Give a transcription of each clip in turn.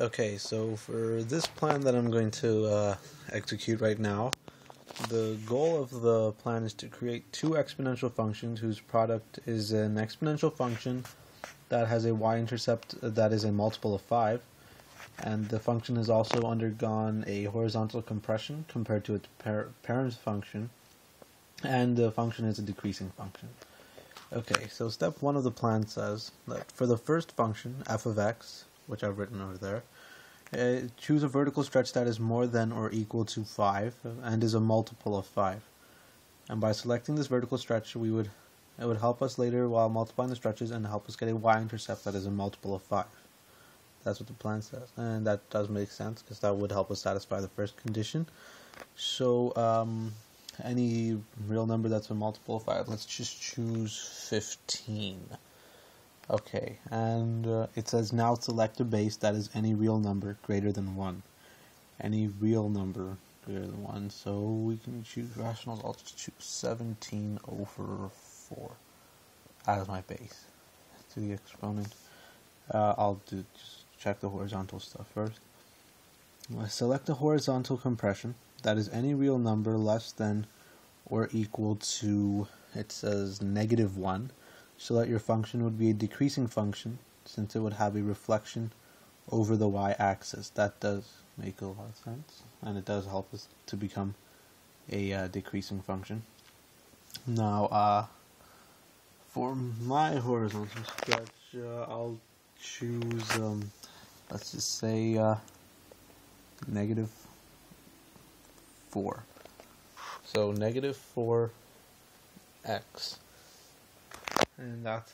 Okay, so for this plan that I'm going to execute right now, the goal of the plan is to create two exponential functions whose product is an exponential function that has a y-intercept that is a multiple of 5, and the function has also undergone a horizontal compression compared to its parent function, and the function is a decreasing function. Okay, so step 1 of the plan says that for the first function, f of x, which I've written over there, choose a vertical stretch that is more than or equal to 5 and is a multiple of 5. And by selecting this vertical stretch, it would help us later while multiplying the stretches and help us get a y-intercept that is a multiple of 5. That's what the plan says, and that does make sense because that would help us satisfy the first condition. So any real number that's a multiple of 5, let's just choose 15. Okay, and it says now select a base that is any real number greater than 1. Any real number greater than 1, so we can choose rationals. I'll just choose 17 over 4 as my base. To the exponent, I'll just check the horizontal stuff first. Select a horizontal compression that is any real number less than or equal to, it says, -1. So that your function would be a decreasing function, since it would have a reflection over the y-axis. That does make a lot of sense, and it does help us to become a decreasing function. Now, for my horizontal stretch, I'll choose, let's just say, -4. So -4x. And that's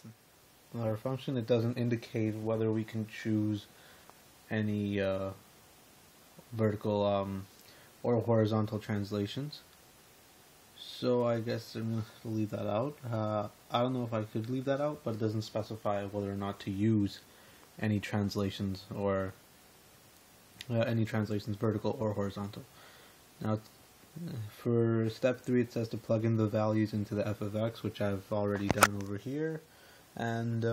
our function. It doesn't indicate whether we can choose any vertical or horizontal translations. So I guess I'm going to leave that out. I don't know if I could leave that out, but it doesn't specify whether or not to use any translations or any translations vertical or horizontal. Now, for step 3, it says to plug in the values into the f of x, which I've already done over here. And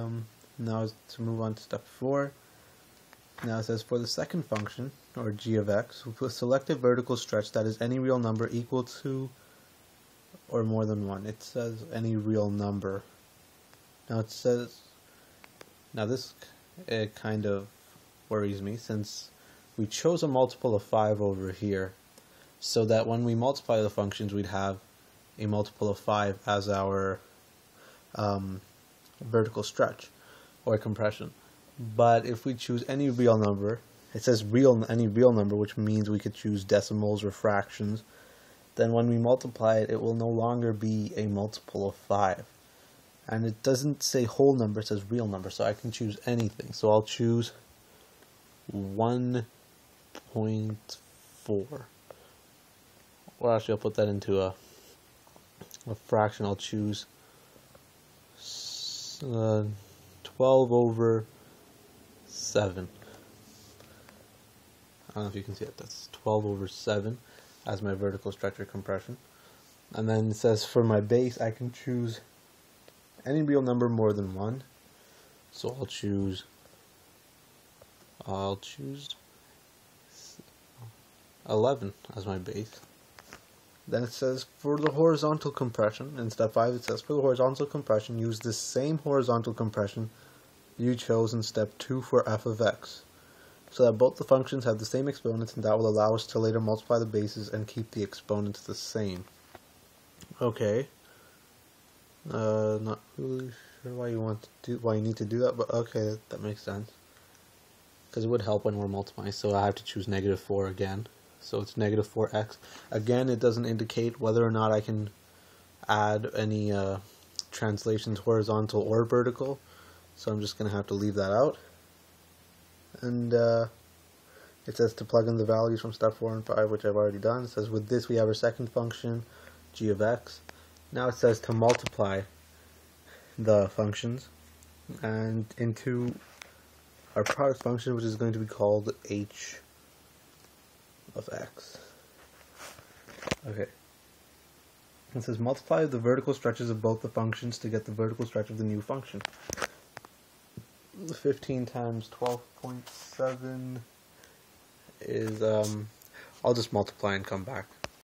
now to move on to step 4. Now it says for the second function, or g of x, we'll select a vertical stretch that is any real number equal to or more than 1. It says any real number. Now it says, now this kind of worries me, since we chose a multiple of 5 over here, so that when we multiply the functions, we'd have a multiple of 5 as our vertical stretch or compression. But if we choose any real number, it says any real number, which means we could choose decimals or fractions, then when we multiply it, it will no longer be a multiple of 5. And it doesn't say whole number, it says real number, so I can choose anything. So I'll choose 1.4. Well, actually, I'll put that into a fraction. I'll choose 12 over 7. I don't know if you can see it. That's 12 over 7 as my vertical stretch or compression. And then it says for my base, I can choose any real number more than 1. So I'll choose 11 as my base. Then it says for the horizontal compression, in step 5 it says for the horizontal compression, use the same horizontal compression you chose in step 2 for f of x, so that both the functions have the same exponents, and that will allow us to later multiply the bases and keep the exponents the same. Okay. Not really sure why you need to do that, but okay, that makes sense. Because it would help when we're multiplying, so I have to choose -4 again. So it's -4x. Again, it doesn't indicate whether or not I can add any translations horizontal or vertical, so I'm just going to have to leave that out. And it says to plug in the values from step 4 and 5, which I've already done. It says with this we have our second function, g of x. Now it says to multiply the functions and into our product function, which is going to be called h of x. Okay. It says multiply the vertical stretches of both the functions to get the vertical stretch of the new function. 15 times 12.7 is I'll just multiply and come back.